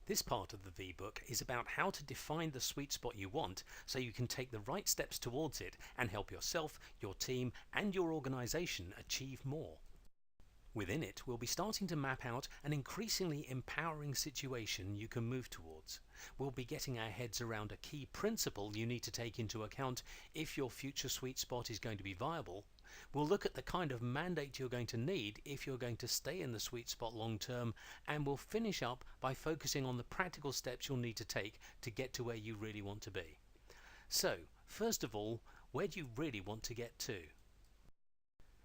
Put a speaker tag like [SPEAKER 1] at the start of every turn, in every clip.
[SPEAKER 1] This part of the VBook is about how to define the sweet spot you want so you can take the right steps towards it and help yourself, your team, and your organization achieve more. Within it, we'll be starting to map out an increasingly empowering situation you can move towards. We'll be getting our heads around a key principle you need to take into account if your future sweet spot is going to be viable. We'll look at the kind of mandate you're going to need if you're going to stay in the sweet spot long term, and we'll finish up by focusing on the practical steps you'll need to take to get to where you really want to be. So, first of all, where do you really want to get to?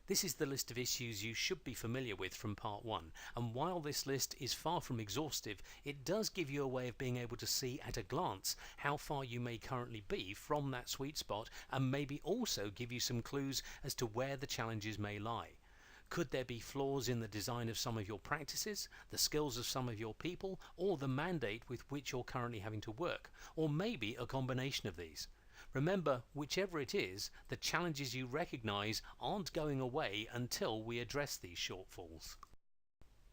[SPEAKER 1] This is the list of issues you should be familiar with from part 1, and while this list is far from exhaustive, it does give you a way of being able to see at a glance how far you may currently be from that sweet spot, and maybe also give you some clues as to where the challenges may lie. Could there be flaws in the design of some of your practices, the skills of some of your people, or the mandate with which you're currently having to work, or maybe a combination of these? Remember, whichever it is, the challenges you recognize aren't going away until we address these shortfalls.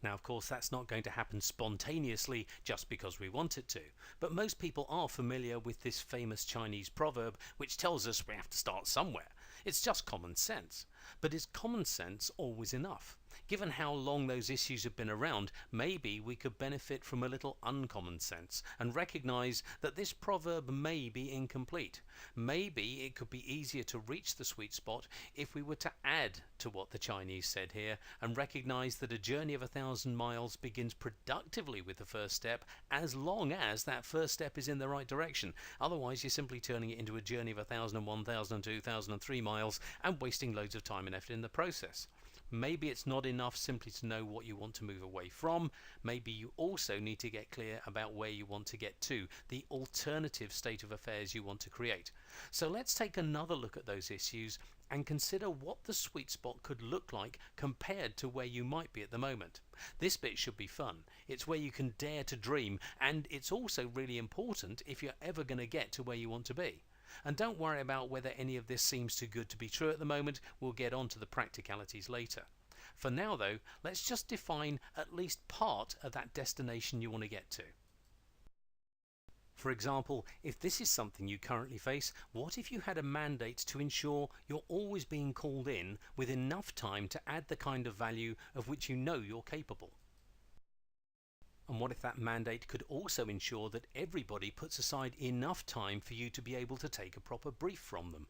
[SPEAKER 1] Now, of course, that's not going to happen spontaneously just because we want it to, but most people are familiar with this famous Chinese proverb which tells us we have to start somewhere. It's just common sense. But is common sense always enough? Given how long those issues have been around, maybe we could benefit from a little uncommon sense and recognize that this proverb may be incomplete. Maybe it could be easier to reach the sweet spot if we were to add to what the Chinese said here and recognize that a journey of 1,000 miles begins productively with the first step, as long as that first step is in the right direction. Otherwise, you're simply turning it into a journey of 1,000, 1,000, 2,000 and 3 miles and wasting loads of time and effort in the process. Maybe it's not enough simply to know what you want to move away from. Maybe you also need to get clear about where you want to get to, the alternative state of affairs you want to create. So let's take another look at those issues and consider what the sweet spot could look like compared to where you might be at the moment. This bit should be fun. It's where you can dare to dream, and it's also really important if you're ever going to get to where you want to be. And don't worry about whether any of this seems too good to be true at the moment. We'll get on to the practicalities later. For now though, let's just define at least part of that destination you want to get to. For example, if this is something you currently face, what if you had a mandate to ensure you're always being called in with enough time to add the kind of value of which you know you're capable? And what if that mandate could also ensure that everybody puts aside enough time for you to be able to take a proper brief from them?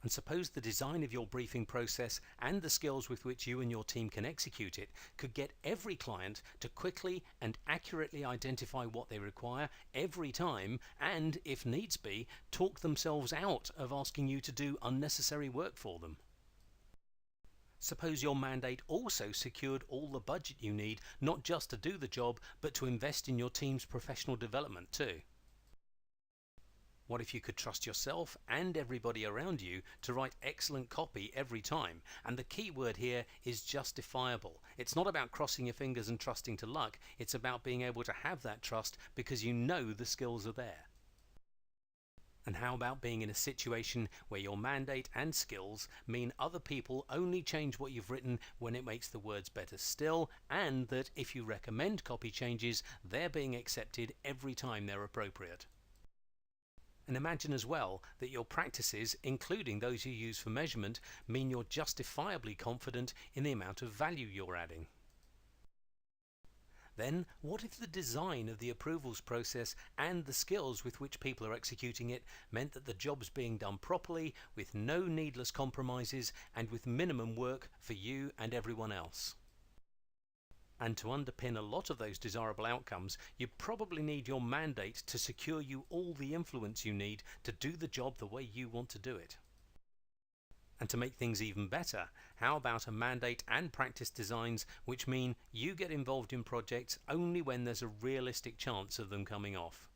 [SPEAKER 1] And suppose the design of your briefing process and the skills with which you and your team can execute it could get every client to quickly and accurately identify what they require every time, and, if needs be, talk themselves out of asking you to do unnecessary work for them. Suppose your mandate also secured all the budget you need, not just to do the job, but to invest in your team's professional development too. What if you could trust yourself and everybody around you to write excellent copy every time? And the key word here is justifiable. It's not about crossing your fingers and trusting to luck. It's about being able to have that trust because you know the skills are there. And how about being in a situation where your mandate and skills mean other people only change what you've written when it makes the words better still, and that if you recommend copy changes, they're being accepted every time they're appropriate? And imagine as well that your practices, including those you use for measurement, mean you're justifiably confident in the amount of value you're adding. Then, what if the design of the approvals process and the skills with which people are executing it meant that the job's being done properly, with no needless compromises, and with minimum work for you and everyone else? And to underpin a lot of those desirable outcomes, you probably need your mandate to secure you all the influence you need to do the job the way you want to do it. And to make things even better, how about a mandate and practice designs which mean you get involved in projects only when there's a realistic chance of them coming off?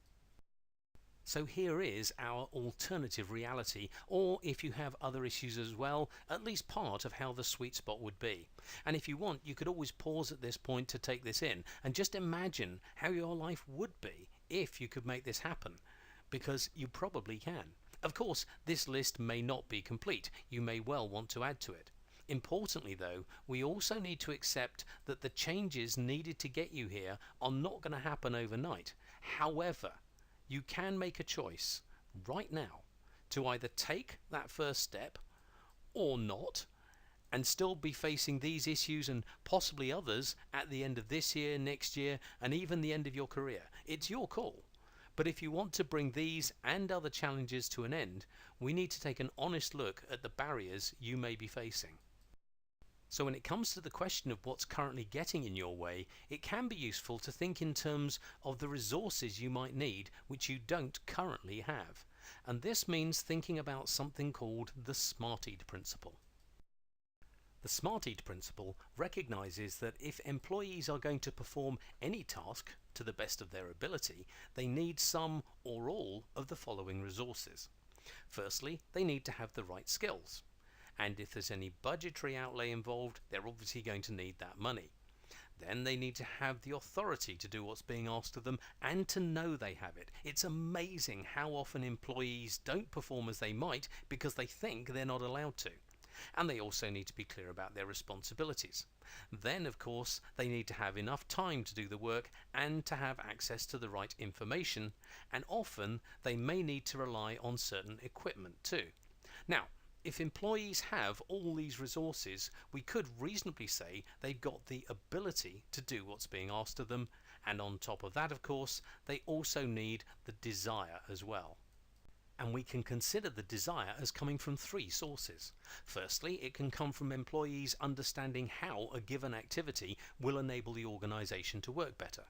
[SPEAKER 1] So here is our alternative reality, or if you have other issues as well, at least part of how the sweet spot would be. And if you want, you could always pause at this point to take this in and just imagine how your life would be if you could make this happen, because you probably can. Of course, this list may not be complete. You may well want to add to it. Importantly though, we also need to accept that the changes needed to get you here are not going to happen overnight. However, you can make a choice right now to either take that first step or not, and still be facing these issues and possibly others at the end of this year, next year, and even the end of your career. It's your call. But if you want to bring these and other challenges to an end, we need to take an honest look at the barriers you may be facing. So when it comes to the question of what's currently getting in your way, it can be useful to think in terms of the resources you might need which you don't currently have. And this means thinking about something called the SMARTIED principle. The SMARTIED principle recognizes that if employees are going to perform any task to the best of their ability, they need some or all of the following resources. Firstly, they need to have the right skills. And if there's any budgetary outlay involved, they're obviously going to need that money. Then they need to have the authority to do what's being asked of them and to know they have it. It's amazing how often employees don't perform as they might because they think they're not allowed to. And they also need to be clear about their responsibilities. Then, of course, they need to have enough time to do the work and to have access to the right information, and often they may need to rely on certain equipment too. Now, if employees have all these resources, we could reasonably say they've got the ability to do what's being asked of them, and on top of that, of course, they also need the desire as well. And we can consider the desire as coming from three sources. Firstly, it can come from employees understanding how a given activity will enable the organization to work better.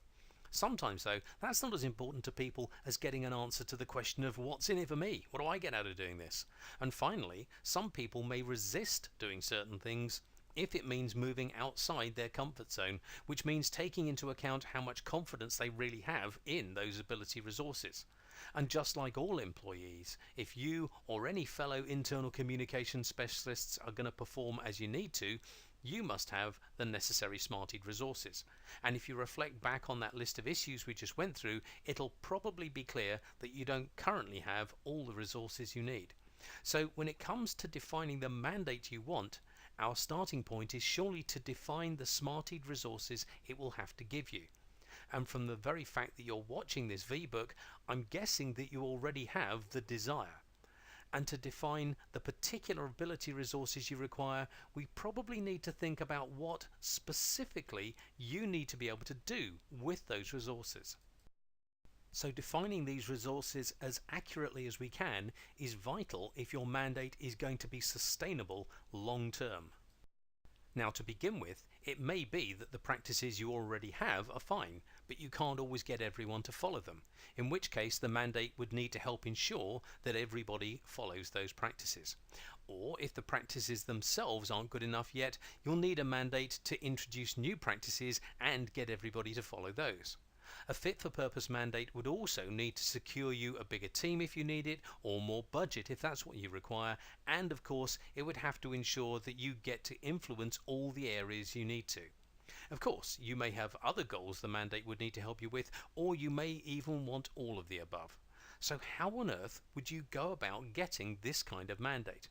[SPEAKER 1] Sometimes, though, that's not as important to people as getting an answer to the question of what's in it for me? What do I get out of doing this? And finally, some people may resist doing certain things if it means moving outside their comfort zone, which means taking into account how much confidence they really have in those ability resources. And just like all employees, if you or any fellow internal communication specialists are going to perform as you need to, you must have the necessary SMARTIED resources. And if you reflect back on that list of issues we just went through, it'll probably be clear that you don't currently have all the resources you need. So when it comes to defining the mandate you want, our starting point is surely to define the SMARTIED resources it will have to give you. And from the very fact that you're watching this VBook, I'm guessing that you already have the desire. And to define the particular ability resources you require, we probably need to think about what specifically you need to be able to do with those resources. So defining these resources as accurately as we can is vital if your mandate is going to be sustainable long term. Now, to begin with, it may be that the practices you already have are fine, but you can't always get everyone to follow them, in which case the mandate would need to help ensure that everybody follows those practices. Or if the practices themselves aren't good enough yet, you'll need a mandate to introduce new practices and get everybody to follow those. A fit-for-purpose mandate would also need to secure you a bigger team if you need it, or more budget if that's what you require, and of course it would have to ensure that you get to influence all the areas you need to. Of course, you may have other goals the mandate would need to help you with, or you may even want all of the above. So how on earth would you go about getting this kind of mandate?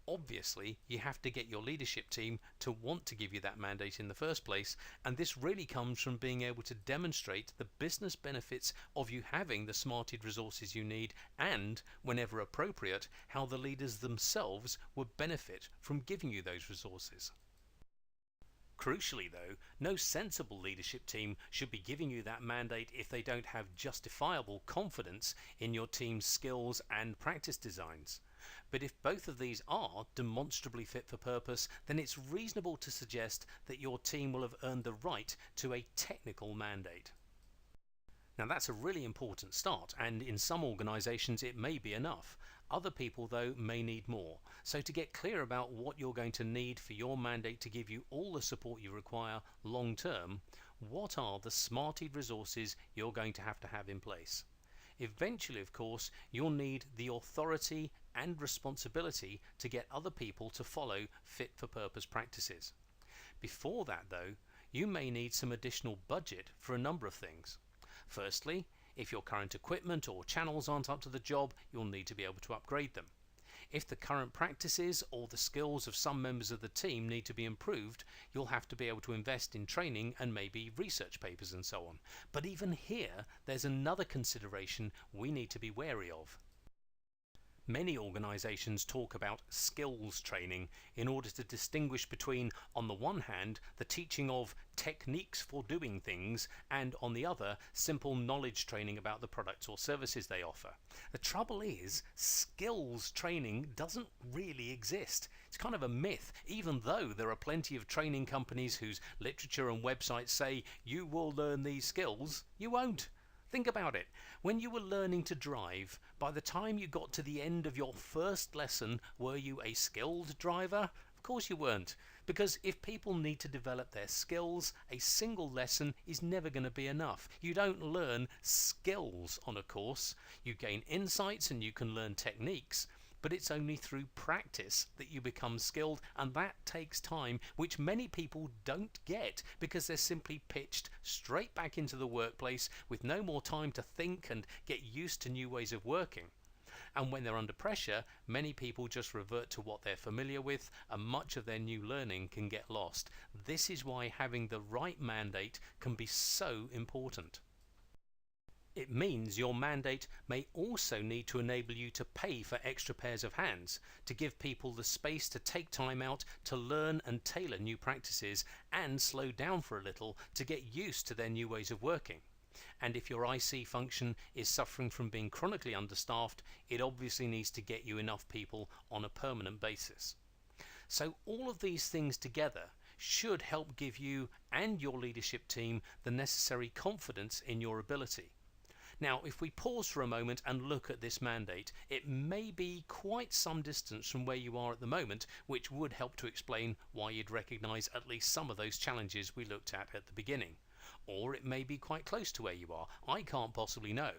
[SPEAKER 1] Obviously, you have to get your leadership team to want to give you that mandate in the first place, and this really comes from being able to demonstrate the business benefits of you having the SMARTIED resources you need, and, whenever appropriate, how the leaders themselves would benefit from giving you those resources. Crucially though, no sensible leadership team should be giving you that mandate if they don't have justifiable confidence in your team's skills and practice designs. But if both of these are demonstrably fit for purpose, then it's reasonable to suggest that your team will have earned the right to a technical mandate. Now that's a really important start, and in some organisations it may be enough. Other people though may need more. So to get clear about what you're going to need for your mandate to give you all the support you require long term, what are the SMARTIED resources you're going to have in place? Eventually, of course, you'll need the authority and responsibility to get other people to follow fit-for-purpose practices. Before that, though, you may need some additional budget for a number of things. Firstly, if your current equipment or channels aren't up to the job, you'll need to be able to upgrade them. If the current practices or the skills of some members of the team need to be improved, you'll have to be able to invest in training and maybe research papers and so on. But even here, there's another consideration we need to be wary of. Many organizations talk about skills training in order to distinguish between, on the one hand, the teaching of techniques for doing things, and on the other, simple knowledge training about the products or services they offer. The trouble is, skills training doesn't really exist. It's kind of a myth, even though there are plenty of training companies whose literature and websites say you will learn these skills. You won't. Think about it. When you were learning to drive, by the time you got to the end of your first lesson, were you a skilled driver? Of course you weren't. Because if people need to develop their skills, a single lesson is never going to be enough. You don't learn skills on a course. You gain insights and you can learn techniques. But it's only through practice that you become skilled, and that takes time, which many people don't get because they're simply pitched straight back into the workplace with no more time to think and get used to new ways of working. And when they're under pressure, many people just revert to what they're familiar with, and much of their new learning can get lost. This is why having the right mandate can be so important. It means your mandate may also need to enable you to pay for extra pairs of hands, to give people the space to take time out to learn and tailor new practices, and slow down for a little to get used to their new ways of working. And if your IC function is suffering from being chronically understaffed, it obviously needs to get you enough people on a permanent basis. So all of these things together should help give you and your leadership team the necessary confidence in your ability. Now, if we pause for a moment and look at this mandate, it may be quite some distance from where you are at the moment, which would help to explain why you'd recognise at least some of those challenges we looked at the beginning. Or it may be quite close to where you are. I can't possibly know.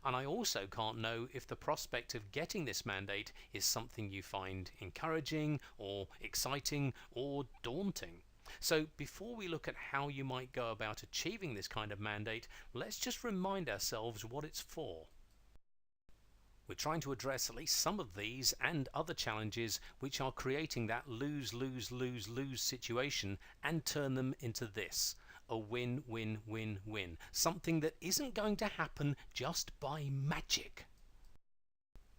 [SPEAKER 1] And I also can't know if the prospect of getting this mandate is something you find encouraging or exciting or daunting. So before we look at how you might go about achieving this kind of mandate, let's just remind ourselves what it's for. We're trying to address at least some of these and other challenges which are creating that lose-lose-lose-lose situation and turn them into this: a win-win-win-win. Something that isn't going to happen just by magic.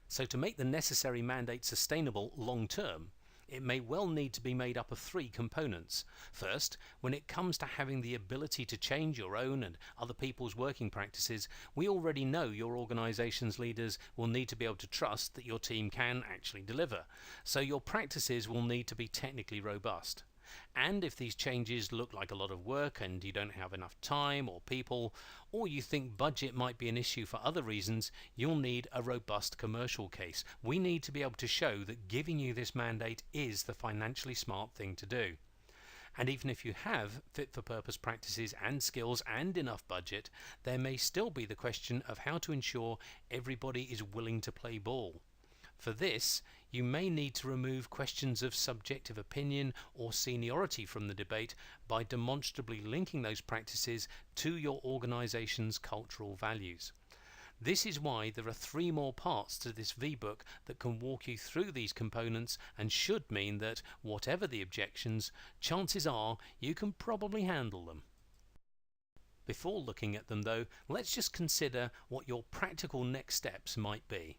[SPEAKER 1] So to make the necessary mandate sustainable long-term, it may well need to be made up of three components. First, when it comes to having the ability to change your own and other people's working practices, we already know your organization's leaders will need to be able to trust that your team can actually deliver. So your practices will need to be technically robust. And if these changes look like a lot of work and you don't have enough time or people, or you think budget might be an issue for other reasons, you'll need a robust commercial case. We need to be able to show that giving you this mandate is the financially smart thing to do. And even if you have fit-for-purpose practices and skills and enough budget, there may still be the question of how to ensure everybody is willing to play ball. For this, you may need to remove questions of subjective opinion or seniority from the debate by demonstrably linking those practices to your organization's cultural values. This is why there are 3 more parts to this V-book that can walk you through these components and should mean that, whatever the objections, chances are you can probably handle them. Before looking at them though, let's just consider what your practical next steps might be.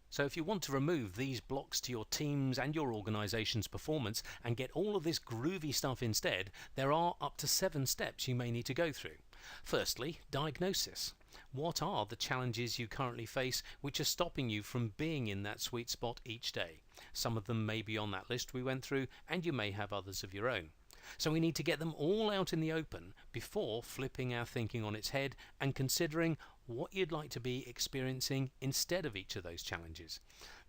[SPEAKER 1] So if you want to remove these blocks to your team's and your organization's performance and get all of this groovy stuff instead, there are up to 7 steps you may need to go through. Firstly, diagnosis. What are the challenges you currently face which are stopping you from being in that sweet spot each day? Some of them may be on that list we went through, and you may have others of your own. So we need to get them all out in the open before flipping our thinking on its head and considering what you'd like to be experiencing instead of each of those challenges.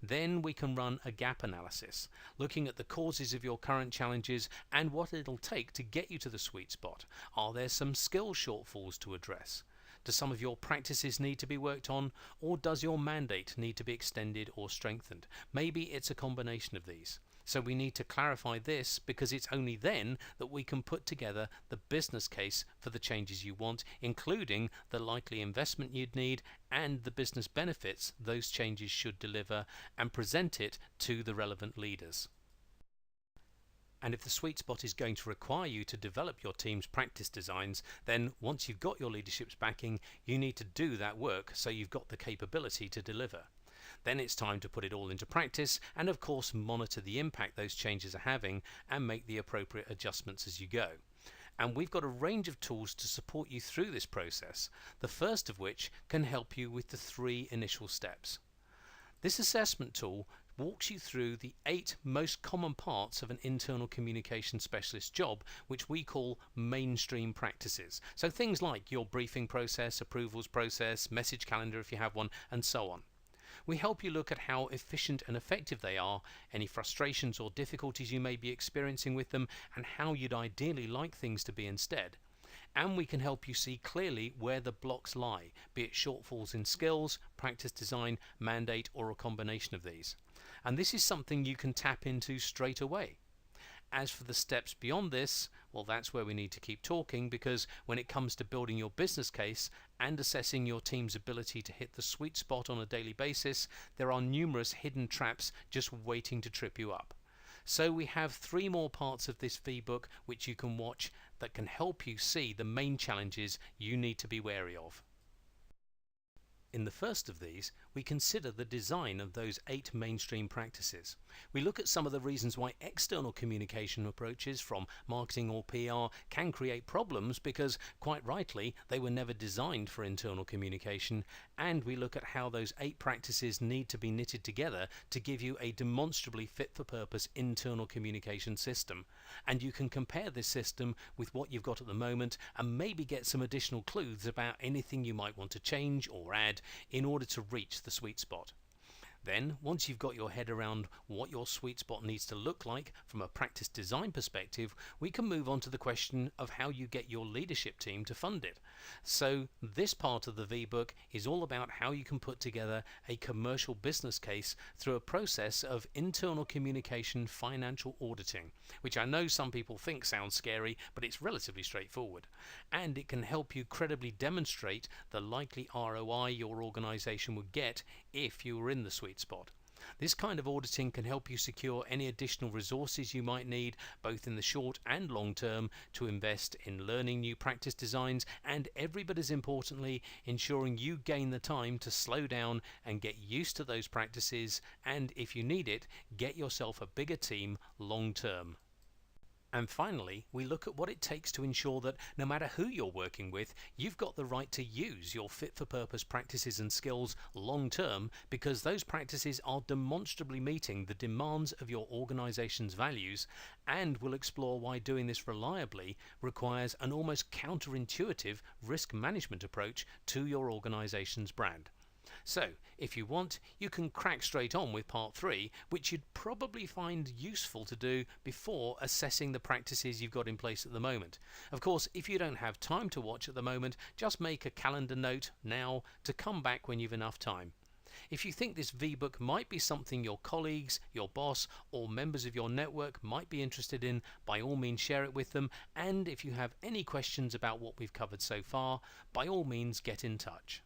[SPEAKER 1] Then we can run a gap analysis, looking at the causes of your current challenges and what it'll take to get you to the sweet spot. Are there some skill shortfalls to address? Do some of your practices need to be worked on, or does your mandate need to be extended or strengthened? Maybe it's a combination of these. So we need to clarify this, because it's only then that we can put together the business case for the changes you want, including the likely investment you'd need and the business benefits those changes should deliver, and present it to the relevant leaders. And if the sweet spot is going to require you to develop your team's practice designs, then once you've got your leadership's backing, you need to do that work so you've got the capability to deliver. Then it's time to put it all into practice and, of course, monitor the impact those changes are having and make the appropriate adjustments as you go. And we've got a range of tools to support you through this process, the first of which can help you with the 3 initial steps. This assessment tool walks you through the 8 most common parts of an internal communication specialist job, which we call mainstream practices. So things like your briefing process, approvals process, message calendar if you have one, and so on. We help you look at how efficient and effective they are, any frustrations or difficulties you may be experiencing with them, and how you'd ideally like things to be instead. And we can help you see clearly where the blocks lie, be it shortfalls in skills, practice design, mandate, or a combination of these. And this is something you can tap into straight away. As for the steps beyond this, well, that's where we need to keep talking, because when it comes to building your business case and assessing your team's ability to hit the sweet spot on a daily basis, there are numerous hidden traps just waiting to trip you up. So we have 3 more parts of this VBook which you can watch that can help you see the main challenges you need to be wary of. In the first of these, we consider the design of those 8 mainstream practices. We look at some of the reasons why external communication approaches from marketing or PR can create problems, because, quite rightly, they were never designed for internal communication, and we look at how those 8 practices need to be knitted together to give you a demonstrably fit-for-purpose internal communication system. And you can compare this system with what you've got at the moment and maybe get some additional clues about anything you might want to change or add in order to reach the sweet spot. Then, once you've got your head around what your sweet spot needs to look like from a practice design perspective, we can move on to the question of how you get your leadership team to fund it. So this part of the VBook is all about how you can put together a commercial business case through a process of internal communication financial auditing, which I know some people think sounds scary, but it's relatively straightforward. And it can help you credibly demonstrate the likely ROI your organization would get if you were in the sweet spot. This kind of auditing can help you secure any additional resources you might need, both in the short and long term, to invest in learning new practice designs, and every bit as importantly, ensuring you gain the time to slow down and get used to those practices, and if you need it, get yourself a bigger team long term. And finally, we look at what it takes to ensure that no matter who you're working with, you've got the right to use your fit-for-purpose practices and skills long term, because those practices are demonstrably meeting the demands of your organization's values, and we'll explore why doing this reliably requires an almost counterintuitive risk management approach to your organization's brand. So, if you want, you can crack straight on with part 3, which you'd probably find useful to do before assessing the practices you've got in place at the moment. Of course, if you don't have time to watch at the moment, just make a calendar note now to come back when you've enough time. If you think this VBook might be something your colleagues, your boss, or members of your network might be interested in, by all means share it with them. And if you have any questions about what we've covered so far, by all means get in touch.